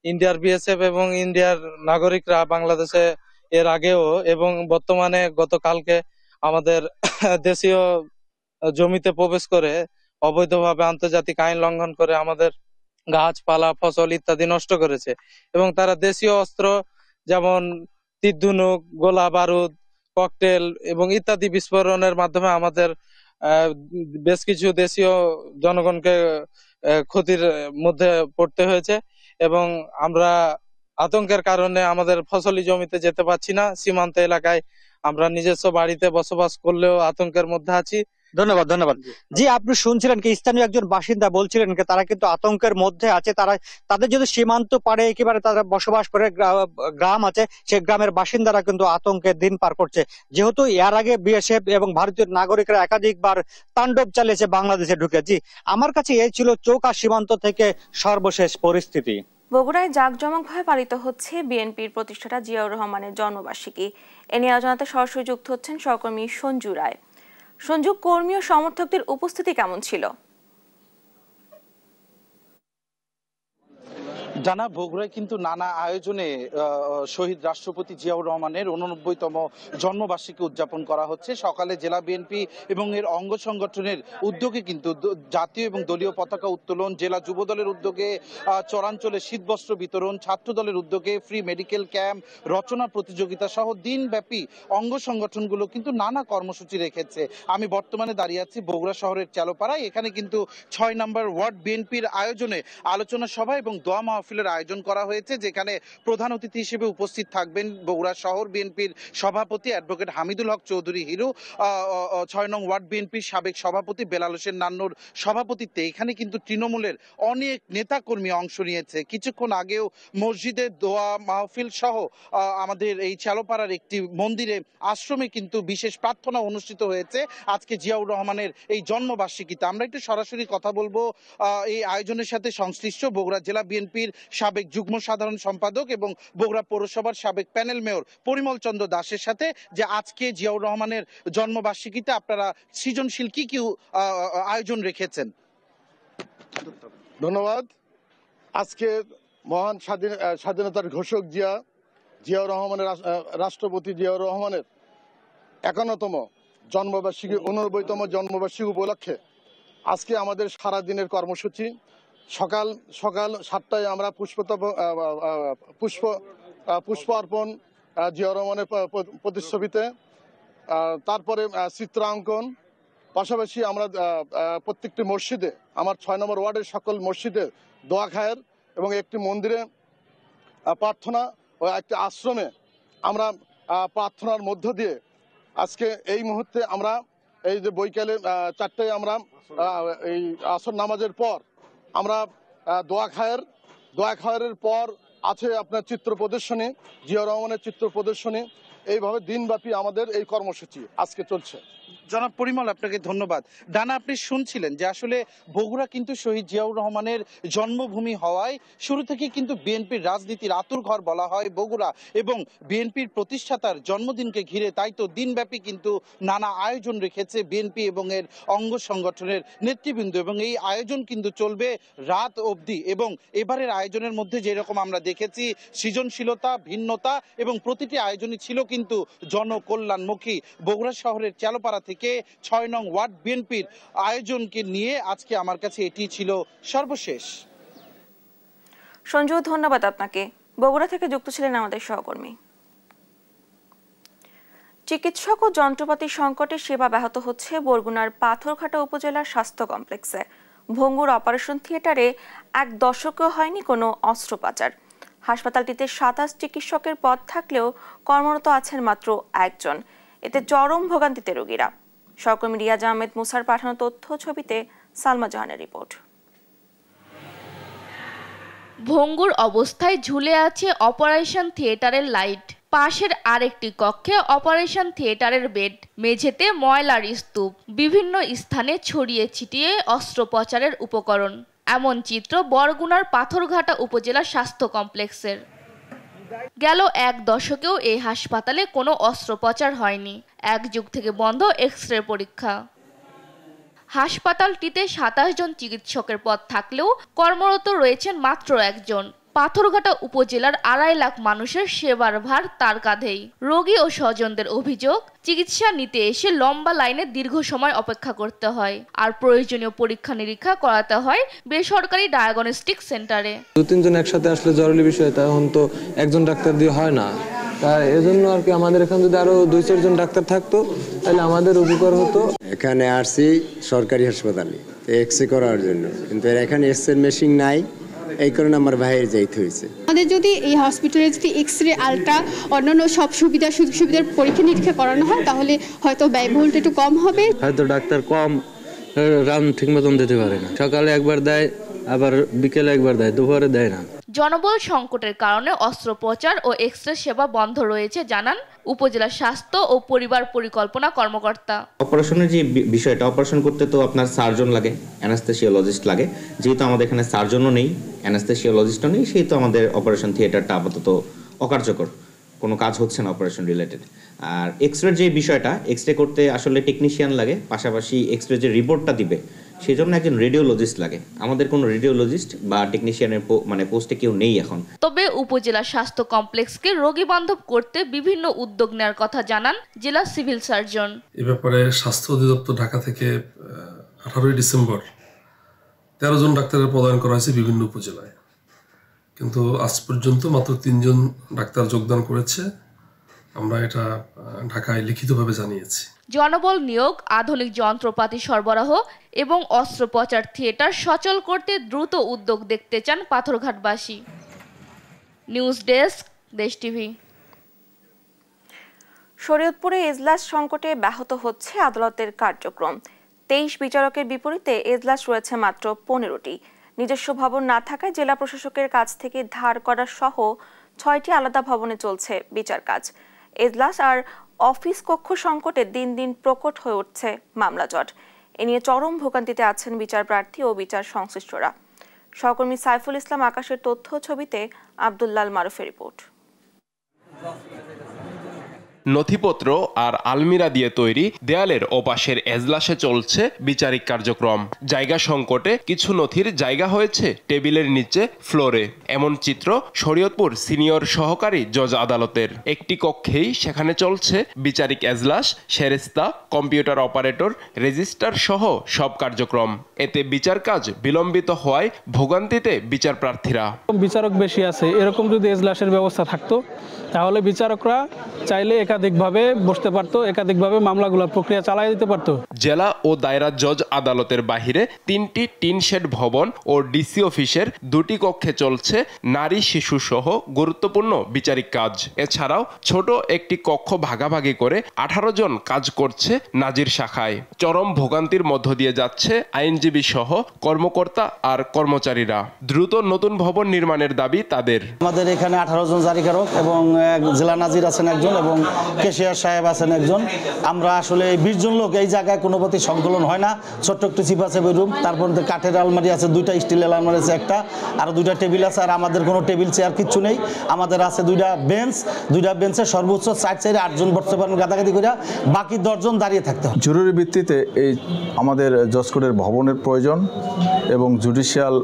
ইন্ডিয়ার বিএসএফ এবং ইন্ডিয়ার নাগরিকরা বাংলাদেশে এর আগেও এবং বর্তমানে গতকালকে আমাদের দেশীয় জমিতে প্রবেশ করে অবৈধভাবে আন্তর্জাতিক আইন লঙ্ঘন করে আমাদের গাছপালা ফসল ইত্যাদি নষ্ট করেছে এবং তারা দেশীয় অস্ত্র যেমন তীর ধনুক, গোলা বারুদ, ককটেল এবং ইত্যাদি বিস্ফোরণের মাধ্যমে আমাদের বেশ কিছু দেশীয় জনগণকে ক্ষতির মধ্যে পড়তে হয়েছে এবং আমরা আতঙ্কের কারণে আমাদের ফসলি জমিতে যেতে পারছি না। সীমান্ত এলাকায় আমরা নিজস্ব বাড়িতে বসবাস করলেও আতঙ্কের মধ্যে আছি। ধন্যবাদ ধন্যবাদ। জি, আপনি শুনছিলেন কি স্থানীয় একজন বাসিন্দা বলছিলেন কি তারা কিন্তু আতঙ্কের মধ্যে আছে। তাদের যদি সীমান্ত পারে একেবারে তারা বসবাস করে গ্রাম আছে, সেই গ্রামের বাসিন্দারা কিন্তু আতঙ্কের দিন পার করছে, যেহেতু এর আগে বিএসএফ এবং ভারতীয় নাগরিকরা একাধিকবার তাণ্ডব চালিয়েছে বাংলাদেশে ঢুকে। জি, আমার কাছে এই ছিল চৌকা সীমান্ত থেকে সর্বশেষ পরিস্থিতি। বগুড়ায় জাঁকজমকভাবে পালিত হচ্ছে বিএনপির প্রতিষ্ঠাতা জিয়াউর রহমানের জন্মবার্ষিকী। এ নিয়ে আলোচনাতে সরাসরি যুক্ত হচ্ছেন সহকর্মী সঞ্জু রায়। সঞ্জু, কর্মী ও সমর্থকদের উপস্থিতি কেমন ছিল? জানা বগুড়ায় কিন্তু নানা আয়োজনে শহীদ রাষ্ট্রপতি জিয়াউর রহমানের 89তম জন্মবার্ষিকী উদযাপন করা হচ্ছে। সকালে জেলা বিএনপি এবং এর অঙ্গ সংগঠনের উদ্যোগে কিন্তু জাতীয় এবং দলীয় পতাকা উত্তোলন, জেলা যুব দলের উদ্যোগে চরাঞ্চলে শীতবস্ত্র বিতরণ, ছাত্র দলের উদ্যোগে ফ্রি মেডিকেল ক্যাম্প, রচনা প্রতিযোগিতা সহ দিনব্যাপী অঙ্গ সংগঠনগুলো কিন্তু নানা কর্মসূচি রেখেছে। আমি বর্তমানে দাঁড়িয়ে আছি বগুড়া শহরের চালোপাড়ায়। এখানে কিন্তু 6 নম্বর ওয়ার্ড বিএনপির আয়োজনে আলোচনা সভা এবং দোয়া মাহফিলের আয়োজন করা হয়েছে, যেখানে প্রধান অতিথি হিসেবে উপস্থিত থাকবেন বগুড়া শহর বিএনপির সভাপতি অ্যাডভোকেট হামিদুল হক চৌধুরী হিরু, 6 নং ওয়ার্ড বিএনপির সাবেক সভাপতি বেলাল হোসেন নান্নুর সভাপতিত্বে এখানে কিন্তু তৃণমূলের অনেক নেতাকর্মী অংশ নিয়েছে। কিছুক্ষণ আগেও মসজিদে দোয়া মাহফিল সহ আমাদের এই চালোপাড়ার একটি মন্দিরে আশ্রমে কিন্তু বিশেষ প্রার্থনা অনুষ্ঠিত হয়েছে আজকে জিয়াউর রহমানের এই জন্মবার্ষিকীতে। আমরা একটু সরাসরি কথা বলবো এই আয়োজনের সাথে সংশ্লিষ্ট বগুড়া জেলা বিএনপির সাবেক যুগ্ম সাধারণ সম্পাদক এবং বগুড়া পৌরসভার সাবেক প্যানেল মেয়র পরিমল চন্দ্র দাসের সাথে, যে আজকে জিয়াউর রহমানের জন্মবার্ষিকীতে আপনারা সৃজনশীল কি কি আয়োজন রেখেছেন? ধন্যবাদ। আজকে মহান স্বাধীনতার ঘোষক জিয়াউর রহমানের রাষ্ট্রপতি জিয়াউর রহমানের 51তম জন্মবার্ষিকী 89তম জন্মবার্ষিকী উপলক্ষে আজকে আমাদের সারাদিনের কর্মসূচি। সকাল 7টায় আমরা পুষ্প অর্পণ জিয়াউর রহমানের প্রতিচ্ছবিতে, তারপরে চিত্রাঙ্কন, পাশাপাশি আমরা প্রত্যেকটি মসজিদে, আমার 6 নম্বর ওয়ার্ডের সকল মসজিদে দোয়া খায়ের এবং একটি মন্দিরে প্রার্থনা ও একটি আশ্রমে আমরা প্রার্থনার মধ্য দিয়ে আজকে এই মুহূর্তে আমরা এই যে বৈকালে 4টায় আমরা এই আসর নামাজের পর আমরা দোয়া খায়ের পর আছে আপনার চিত্র প্রদর্শনী, জিয়াউর রহমানের চিত্র প্রদর্শনী। এইভাবে দিনব্যাপী আমাদের এই কর্মসূচি আজকে চলছে। জনাব পরিমল, আপনাকে ধন্যবাদ। ডানা, আপনি শুনছিলেন যে আসলে বগুড়া কিন্তু শহীদ জিয়াউর রহমানের জন্মভূমি হওয়ায় শুরু থেকে কিন্তু বিএনপির রাজনীতির আতুরঘর বলা হয় বগুড়া, এবং বিএনপির প্রতিষ্ঠাতার জন্মদিনকে ঘিরে তাই তো দিনব্যাপী কিন্তু নানা আয়োজন রেখেছে বিএনপি এবং এর অঙ্গ সংগঠনের নেতৃবৃন্দ, এবং এই আয়োজন কিন্তু চলবে রাত অবধি। এবং এবারের আয়োজনের মধ্যে যেরকম আমরা দেখেছি সৃজনশীলতা, ভিন্নতা এবং প্রতিটি আয়োজনই ছিল কিন্তু জনকল্যাণমুখী। বগুড়া শহরের চালোপাড়া থেকে 6 নং ওয়ার্ড বিএনপির আয়োজনকে নিয়ে আজকে আমার কাছে এটি ছিল সর্বশেষ। সঞ্জু, ধন্যবাদ আপনাকে। বগুড়া থেকে যুক্ত ছিলেন আমাদের সহকর্মী। চিকিৎসক ও যন্ত্রপাতি সংকটে সেবা ব্যাহত হচ্ছে বরগুনার পাথরঘাটা উপজেলার স্বাস্থ্য কমপ্লেক্সে। ভঙ্গুর অপারেশন থিয়েটারে এক দশকেও হয়নি কোনো অস্ত্রোপচার। হাসপাতালটিতে 27 চিকিৎসকের পদ থাকলেও কর্মরত আছেন মাত্র একজন। এতে চরম ভোগান্তিতে রোগীরা। সহকর্মী রিয়াজ আহমেদ মুসার পাঠানো তথ্য ছবিতে সালমা জাহানের রিপোর্ট। ভঙ্গুর অবস্থায় ঝুলে আছে অপারেশন থিয়েটারের লাইট। পাশের আরেকটি কক্ষে অপারেশন থিয়েটারের বেড, মেঝেতে ময়লার স্তূপ, বিভিন্ন স্থানে ছড়িয়ে ছিটিয়ে অস্ত্রোপচারের উপকরণ। এমন চিত্র বরগুনার পাথরঘাটা উপজেলা স্বাস্থ্য কমপ্লেক্সের। গেল এক দশকেও এই হাসপাতালে কোনো অস্ত্রোপচার হয়নি। এক যুগ থেকে বন্ধ এক্স-রে পরীক্ষা। হাসপাতালটিতে 27 জন চিকিৎসকের পদ থাকলেও কর্মরত রয়েছেন মাত্র একজন। পাথরঘাটা উপজেলার 2.5 লাখ মানুষের সেবার ভার তার কাঁধেই। রোগী ও স্বজনদের অভিযোগ, চিকিৎসা নিতে এসে লম্বা লাইনে দীর্ঘ সময় অপেক্ষা করতে হয়, আর প্রয়োজনীয় পরীক্ষা নিরীক্ষা করাতে হয় বেসরকারি ডায়াগনস্টিক সেন্টারে। 2-3 জন একসাথে আসলে জরুরি বিষয়, তখন তো একজন ডাক্তার দিয়ে হয় না। তাই এজন্য আর কি আমাদের এখানে যদি আরো 2-4 জন ডাক্তার থাকতো তাহলে আমাদের উপকার হতো। এখানে আসছি সরকারি হাসপাতালে এক্স-রে করার জন্য, কিন্তু এখানে এক্স-রে মেশিন নাই, এই কারণে আমার ভাইয়ের যাইতে হয়েছে। আমাদের যদি এই হসপিটালে যদি এক্স-রে, আলট্রা, অন্যান্য সব সুবিধা সুযোগ সুবিধার পরীক্ষা নিরীক্ষা করানো হয় তাহলে হয়তো ব্যয়বহুলটা একটু কম হবে। হয়তো ডাক্তার কম রাউন্ড ঠিক মতন দিতে পারে না, সকালে একবার দেয়, আবার বিকেলে একবার দেয়, দুপুরে দেয় না। জনবল সংকটের কারণে অস্ত্রোপচার ও এক্স-রে সেবা বন্ধ রয়েছে জানান উপজেলা স্বাস্থ্য ও পরিবার পরিকল্পনা কর্মকর্তা। অপারেশনের যে বিষয়টা, অপারেশন করতে তো আপনার সার্জন লাগে, অ্যানাস্থেসিওলজিস্ট লাগে। যেহেতু আমাদের এখানে সার্জনও নেই, অ্যানাস্থেসিওলজিস্টও নেই, সেহেতু আমাদের অপারেশন থিয়েটারটা আপাতত অকার্যকর, কোনো কাজ হচ্ছে না অপারেশন রিলেটেড। আর এক্স-রে যে বিষয়টা, এক্স-রে করতে আসলে টেকনিশিয়ান লাগে, পাশাপাশি এক্স-রে যে রিপোর্টটা দিবে সেই জন্য একজন রেডিওলজিস্ট লাগে। আমাদের কোনো রেডিওলজিস্ট বা টেকনিশিয়ানের পোস্টে কেউ নেই এখন। তবে উপজেলা স্বাস্থ্য কমপ্লেক্সকে রোগী বান্ধব করতে বিভিন্ন উদ্যোগ নেওয়ার কথা জানান জেলা সিভিল সার্জন। এ ব্যাপারে স্বাস্থ্য অধিদপ্তর ঢাকা থেকে 18 ডিসেম্বর 13 জন ডাক্তারের পদায়ন করা হয়েছে বিভিন্ন উপজেলায়, কিন্তু আজ পর্যন্ত মাত্র 3 জন ডাক্তার যোগদান করেছে। আমরা এটা ঢাকায় লিখিতভাবে জানিয়েছি। জনবল নিয়োগ, আধুনিক যন্ত্রপাতি সরবরাহ এবং অস্ত্রোপচার থিয়েটার সচল করতে দ্রুত উদ্যোগ দেখতে চান পাথরঘাটবাসী। নিউজ ডেস্ক, দেশ টিভি। শরীয়তপুরে এজলাস সংকটে ব্যাহত হচ্ছে আদালতের কার্যক্রম। 23 বিচারকের বিপরীতে এজলাস রয়েছে মাত্র 15টি। নিজস্ব ভবন না থাকায় জেলা প্রশাসকের কাছ থেকে ধার করা সহ 6টি আলাদা ভবনে চলছে বিচার কাজ। এজলাস আর অফিস কক্ষ সংকটে দিন দিন প্রকট হয়ে উঠছে মামলা জট। এ নিয়ে চরম ভোগান্তিতে আছেন বিচার প্রার্থী ও বিচার সংশ্লিষ্টরা। সহকর্মী সাইফুল ইসলাম আকাশের তথ্য ছবিতে আব্দুল্লাল মারুফের রিপোর্ট। নথিপত্র আর আলমিরা দিয়ে তৈরি দেয়ালের ওপাশের এজলাসে চলছে বিচারিক কার্যক্রম। জায়গা সংকটে কিছু নথির জায়গা হয়েছে টেবিলের নিচে, ফ্লোরে। এমন চিত্র শরীয়তপুর সিনিয়র সহকারী জজ আদালতের একটি কক্ষেই। সেখানে চলছে বিচারিক এজলাস, সেরেস্তা, কম্পিউটার অপারেটর, রেজিস্টার সহ সব কার্যক্রম। এতে বিচার কাজ বিলম্বিত হওয়ায় ভোগান্তিতে বিচার প্রার্থীরা। বিচারক বেশি আছে, এরকম যদি এজলাসের ব্যবস্থা থাকতো তাহলে বিচারকরা চাইলে একাধিকভাবে বসতে পারতো, একাধিকভাবে মামলাগুলোর প্রক্রিয়া চালিয়ে দিতে পারতো। জেলা ও দায়রা জজ আদালতের বাহিরে 3টি টিন শেড ভবন ও ডিসি অফিসের 2টি কক্ষে চলছে নারী শিশু সহ গুরুত্বপূর্ণ বিচারিক কাজ। এছাড়াও ছোট একটি কক্ষ ভাগাভাগি করে 18 জন কাজ করছে নাজির শাখায়। চরম ভোগান্তির মধ্য দিয়ে যাচ্ছে আইনজীবী সহ কর্মকর্তা আর কর্মচারীরা। দ্রুত নতুন ভবন নির্মাণের দাবি তাদের। আমাদের এখানে 18 জন জারিকারক এবং জেলা নাজির আছেন একজন এবং কেশিয়ার সাহেব আছেন একজন। আমরা আসলে 20 জন লোক এই জায়গায় কোনো প্রতি সংকলন হয় না। ছোট্ট একটু চিপ আছে রুম, তারপর কাঠের আলমারি আছে 2টা, স্টিলের আলমারি আছে একটা, আর 2টা টেবিল আছে। আর আমাদের কোনো টেবিল চেয়ার কিচ্ছু নেই। আমাদের আছে 2টা বেঞ্চ, 2টা বেঞ্চে সর্বোচ্চ 4 8 জন বসতে পারেন গাদাগাদি করে, বাকি 10 জন দাঁড়িয়ে থাকতে হয়। জরুরি ভিত্তিতে এই আমাদের জজ কোর্টের ভবনের প্রয়োজন এবং জুডিশিয়াল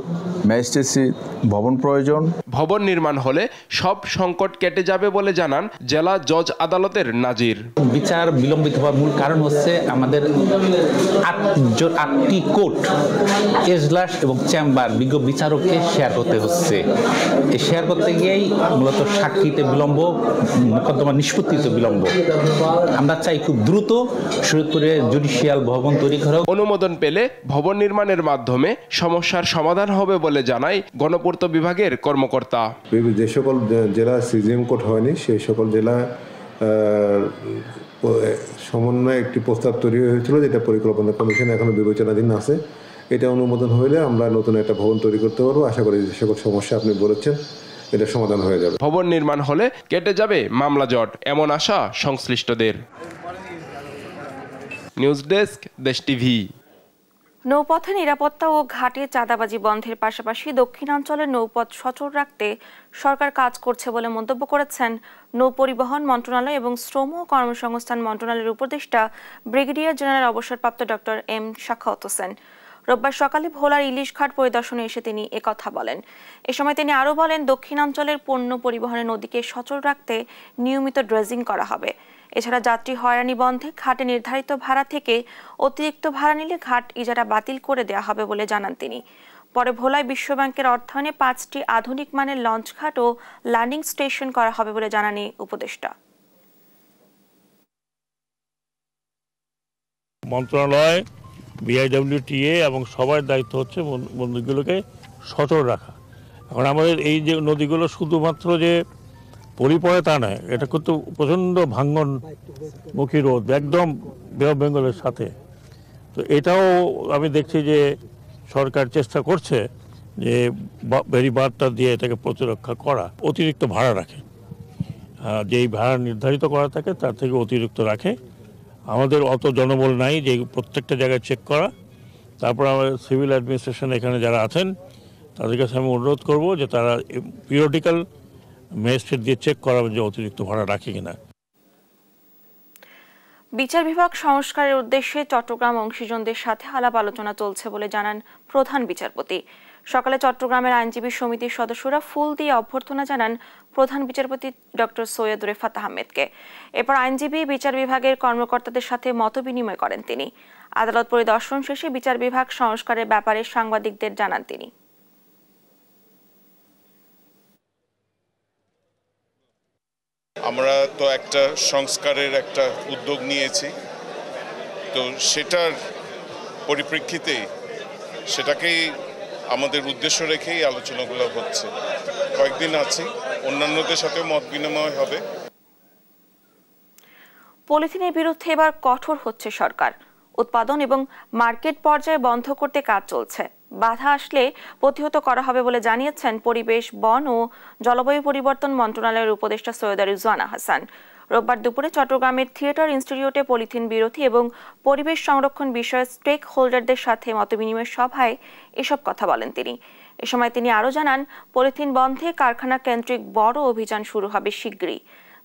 ম্যাজিস্ট্রেসি ভবন প্রয়োজন। ভবন নির্মাণ হলে সব সংকট কেটে যাবে বলে জানান জেলা জজ আদালতের নাজির। বিচার বিলম্বিত হওয়ার মূল কারণ হচ্ছে আমাদের 8টি কোর্ট, এজলাস এবং চেম্বার বিজ্ঞ বিচারককে শেয়ার করতে হচ্ছে। এই শেয়ার করতে গিয়েই মূলত সাক্ষীতে বিলম্ব, মোকদ্দমা নিষ্পত্তিতে বিলম্ব। আমরা চাই খুব দ্রুত শরীয়তপুরে জুডিশিয়াল ভবন তৈরি করা। অনুমোদন পেলে ভবন নির্মাণের মাধ্যমে সমস্যার সমাধান হবে বলে জানায় গণপূর্ত বিভাগের কর্মকর্তা। যে সকল জেলা সিজিএম কোর্ট হয়নি সেই সকল জেলা সমন্বয়ে একটি প্রস্তাব তৈরি হয়েছিল, যেটা পরিকল্পনা কমিশন এখনো বিবেচনাধীন আছে। এটা অনুমোদন হলে আমরা নতুন একটা ভবন তৈরি করতে পারবো। আশা করি যে সকল সমস্যা আপনি বলেছেন এটা সমাধান হয়ে যাবে। ভবন নির্মাণ হলে কেটে যাবে মামলা জট, এমন আশা সংশ্লিষ্টদের। নিউজ ডেস্ক, দেশ টিভি। নৌপথে নিরাপত্তা ও ঘাটে চাঁদাবাজি বন্ধের পাশাপাশি দক্ষিণাঞ্চলের নৌপথ সচল রাখতে সরকার কাজ করছে বলে মন্তব্য করেছেন নৌপরিবহন মন্ত্রণালয় এবং শ্রম ও কর্মসংস্থান মন্ত্রণালয়ের উপদেষ্টা ব্রিগেডিয়ার জেনারেল অবসরপ্রাপ্ত ডক্টর এম সাখাওয়াত হোসেন। রোববার সকালে ভোলার ইলিশ ঘাট পরিদর্শনে এসে তিনি একথা বলেন। এ সময় তিনি আরও বলেন, দক্ষিণাঞ্চলের পণ্য পরিবহনের নদীকে সচল রাখতে নিয়মিত ড্রেজিং করা হবে। এছাড়া যাত্রী হয়রানি বন্ধে ঘাটে নির্ধারিত ভাড়া থেকে অতিরিক্ত ভাড়া নিলে ঘাট ইজারা বাতিল করে দেওয়া হবে বলে জানান তিনি। পরে ভোলায় বিশ্বব্যাংকের অর্থায়নে 5টি আধুনিক মানের লঞ্চ ঘাট ও ল্যান্ডিং স্টেশন করা হবে বলে জানান এই উপদেষ্টা। মন্ত্রণালয়, বিআইডব্লিউটিএ এবং সবার দায়িত্ব হচ্ছে নদীগুলোকে সচল রাখা। এখন আমাদের এই যে নদীগুলো শুধুমাত্র যে পরিপরে তা নয়, এটা কিন্তু প্রচণ্ড ভাঙ্গনমুখী রোদ, একদম বে অফ বেঙ্গলের সাথে। তো এটাও আমি দেখছি যে সরকার চেষ্টা করছে যে ব্যারিবারটা দিয়ে এটাকে প্রতিরক্ষা করা। অতিরিক্ত ভাড়া রাখে, যেই ভাড়া নির্ধারিত করা থাকে তার থেকে অতিরিক্ত রাখে। আমাদের অত জনবল নাই যে প্রত্যেকটা জায়গায় চেক করা। তারপর আমাদের সিভিল অ্যাডমিনিস্ট্রেশন এখানে যারা আছেন তাদের কাছে আমি অনুরোধ করব যে তারা পিরিয়ডিক্যাল ম্যাজিস্ট্রেট দিয়ে চেক করাবেন যে অতিরিক্ত ভাড়া রাখে কিনা। বিচার বিভাগ সংস্কারের উদ্দেশ্যে চট্টগ্রাম অংশীজনদের সাথে আলাপ আলোচনা চলছে বলে জানান প্রধান বিচারপতি। সকালে চট্টগ্রামের আইনজীবী সমিতির সদস্যরা ফুল দিয়ে অভ্যর্থনা জানান প্রধান বিচারপতি ডক্টর সৈয়দ রেফাত আহমেদকে। এরপর আইনজীবী বিচার বিভাগের কর্মকর্তাদের সাথে মতবিনিময় করেন তিনি। আদালত পরিদর্শন শেষে বিচার বিভাগ সংস্কারের ব্যাপারে সাংবাদিকদের জানান তিনি। আমরা তো একটা সংস্কারের একটা উদ্যোগ নিয়েছি, তো সেটার পরিপ্রেক্ষিতে সেটাকেই আমাদের উদ্দেশ্য রেখেই আলোচনাগুলো হচ্ছে। কয়েকদিন আছি, অন্যান্যদের সাথে মত বিনিময় হবে। পলিথিনের বিরুদ্ধে এবার কঠোর হচ্ছে সরকার। উৎপাদন এবং মার্কেট পর্যায়ে বন্ধ করতে কাজ চলছে। বাধা আসলে প্রতিহত করা হবে বলে জানিয়েছেন পরিবেশ, বন ও জলবায়ু পরিবর্তন মন্ত্রণালয়ের উপদেষ্টা সৈয়দা রিজওয়ানা হাসান। রোববার দুপুরে চট্টগ্রামের থিয়েটার ইনস্টিটিউটে পলিথিন বিরোধী এবং পরিবেশ সংরক্ষণ বিষয়ে স্টেক হোল্ডারদের সাথে মতবিনিময় সভায় এসব কথা বলেন তিনি। এ সময় তিনি আরও জানান, পলিথিন বন্ধে কারখানা কেন্দ্রিক বড় অভিযান শুরু হবে শিগগিরই।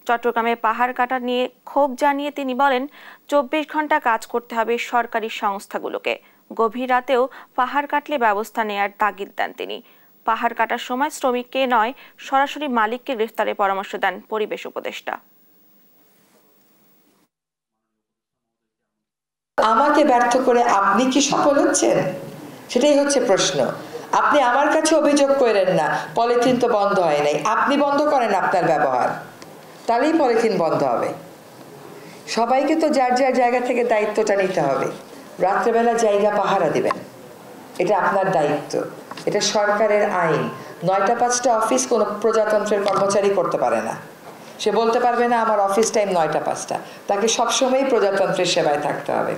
চট্টগ্রামে পাহাড় কাটা নিয়ে ক্ষোভ জানিয়ে তিনি বলেন, 24 ঘন্টা কাজ করতে হবে সরকারি সংস্থাগুলোকে। গভীর রাতেও পাহাড় কাটলে ব্যবস্থা নেয়ার তাগিদ দেন তিনি। পাহাড় কাটার সময় শ্রমিককে নয়, সরাসরি মালিককে গ্রেফতারের পরামর্শ দেন পরিবেশ উপদেষ্টা। আমাকে ব্যর্থ করে আপনি কি সফল হচ্ছেন, সেটাই হচ্ছে প্রশ্ন। আপনি আমার কাছে অভিযোগ করেন না পলিথিন তো বন্ধ হয় নাই, আপনি বন্ধ করেন আপনার ব্যবহার, তাহলেই পলিথিন বন্ধ হবে। সবাইকে তো যার যার জায়গা থেকে দায়িত্বটা নিতে হবে। রাত্রেবেলা জায়গা পাহারা দিবেন, এটা আপনার দায়িত্ব, এটা সরকারের আইন। 9টা 5টা অফিস কোনো প্রজাতন্ত্রের কর্মচারী করতে পারে না। সে বলতে পারবে না আমার অফিস টাইম 9টা 5টা, তাকে সবসময় প্রজাতন্ত্রের সেবায় থাকতে হবে।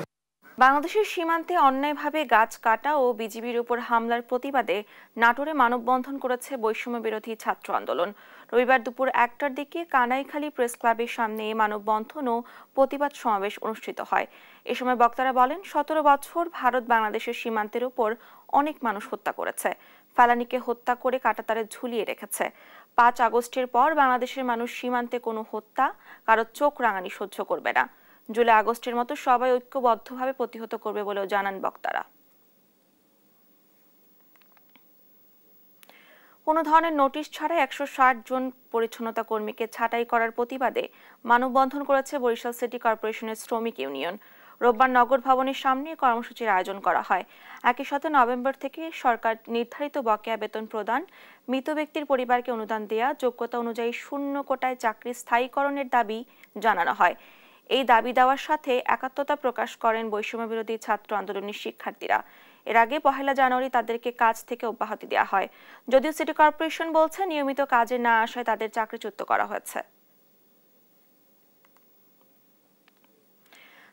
বাংলাদেশের সীমান্তে অন্যায়ভাবে গাছ কাটা ও বিজিবির উপর হামলার প্রতিবাদে নাটোরে মানববন্ধন করেছে বৈষম্য বিরোধী ছাত্র আন্দোলন। রবিবার দুপুর 1টার দিকে কানাইখালী প্রেস ক্লাবের সামনে মানববন্ধন ও প্রতিবাদ সমাবেশ অনুষ্ঠিত হয়। এ সময় বক্তারা বলেন, 17 বছর ভারত বাংলাদেশের সীমান্তের উপর অনেক মানুষ হত্যা করেছে, ফেলানীকে হত্যা করে কাঁটাতারে ঝুলিয়ে রেখেছে। 5 আগস্টের পর বাংলাদেশের মানুষ সীমান্তে কোনো হত্যা, কারো চোখ রাঙানি সহ্য করবে না। জুলাই আগস্টের মতো সবাই ঐক্যবদ্ধভাবে প্রতিহত করবে বলেও জানান বক্তারা। কোনো ধরনের নোটিশ ছাড়া 160 জন পরিচ্ছন্নতা কর্মীকে ছাঁটাই করার প্রতিবাদে মানববন্ধন করেছে বরিশাল সিটি কর্পোরেশনের শ্রমিক ইউনিয়ন। রোববার নগর ভবনের সামনে কর্মসূচির আয়োজন করা হয়। একই সাথে নভেম্বর থেকে সরকার নির্ধারিত বকেয়া বেতন প্রদান, মৃত ব্যক্তির পরিবারকে অনুদান দেয়া, যোগ্যতা অনুযায়ী শূন্য কোটায় চাকরি স্থায়ীকরণের দাবি জানানো হয়। এই দাবি দেওয়ার সাথে একাত্মতা প্রকাশ করেন বৈষম্য বিরোধী ছাত্র আন্দোলনের শিক্ষার্থীরা। এর আগে 1 জানুয়ারি তাদেরকে কাজ থেকে অব্যাহতি দেওয়া হয়। যদিও সিটি কর্পোরেশন বলছে নিয়মিত কাজে না আসায় তাদের চাকরিচ্যুত করা হয়েছে।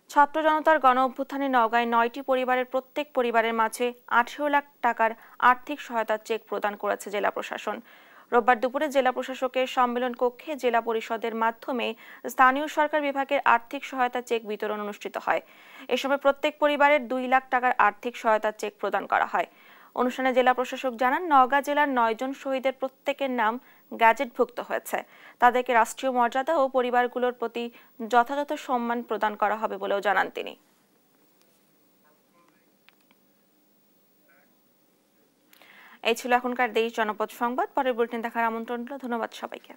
ছাত্র জনতার গণ অভ্যুত্থানে নওগাঁয় 9টি পরিবারের প্রত্যেক পরিবারের মাঝে 18 লাখ টাকার আর্থিক সহায়তার চেক প্রদান করেছে জেলা প্রশাসন। রোববার দুপুরে জেলা প্রশাসকের সম্মেলন কক্ষে জেলা পরিষদের মাধ্যমে স্থানীয় সরকার বিভাগের আর্থিক সহায়তা চেক বিতরণ অনুষ্ঠিত হয়। এ সময় প্রত্যেক পরিবারের 2 লাখ টাকার আর্থিক সহায়তার চেক প্রদান করা হয়। অনুষ্ঠানে জেলা প্রশাসক জানান, নওগাঁ জেলার 9 জন শহীদের প্রত্যেকের নাম গ্যাজেটভুক্ত হয়েছে। তাদেরকে রাষ্ট্রীয় মর্যাদা ও পরিবারগুলোর প্রতি যথাযথ সম্মান প্রদান করা হবে বলেও জানান তিনি। এই ছিল এখনকার দেশ জনপদ সংবাদ। পরের বুলেটিন দেখার আমন্ত্রণ রইল। ধন্যবাদ সবাইকে।